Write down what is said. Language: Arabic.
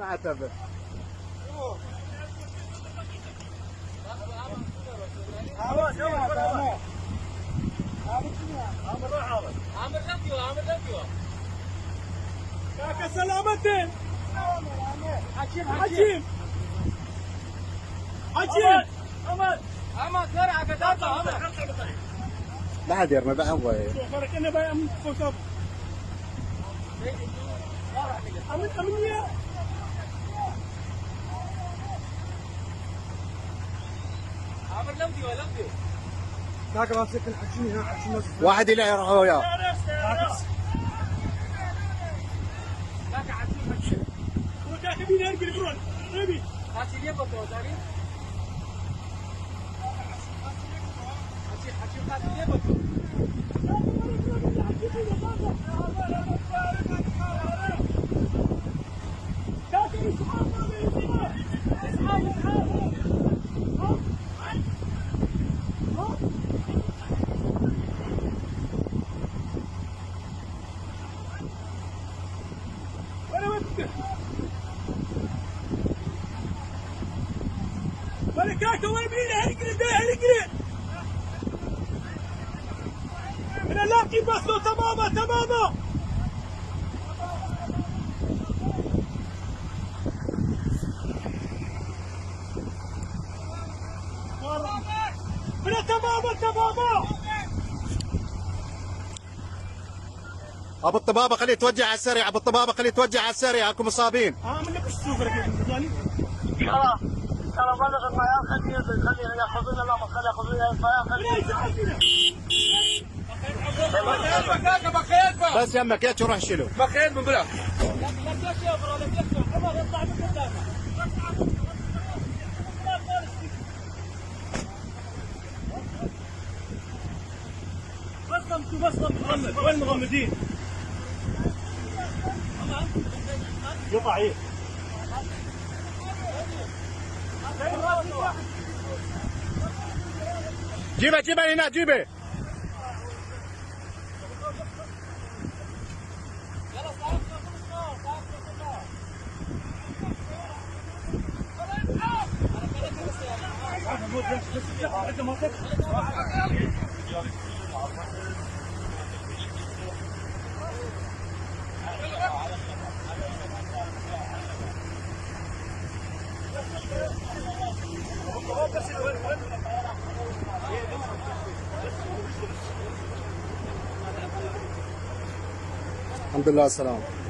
عتبه. كاكا سلامتين. حكيم أحمد زرعة قدرتها لا حد يرمي بقى هو فرق إنه بقى من فوق أمنية عمر لمدي ولمدي ذاك راسك الحكيم هنا حكيم واحد اللي يروح وياه. ذاك حكيم وذاك مين يرقي الفرن نبي هاتي ليه بطل ذاك حكيم هاتي ليه بطل ملكاته وين بينا هالقريد من الاقي بسه تماما من تماما ابو الطبابه خليه يتوجه على السريع. ابو الطبابه خليه يتوجه على السريع. اكو مصابين. من لك السوق لك ترى بلغ الفياض خليه ياخذون لا ما خليه ياخذون الفياض بس يمك يا روح شيله. بخير من بلا بصمت مغمد. وين المغمدين؟ قطع ايه؟ جيبه هنا جيبه. الحمد لله على السلامة.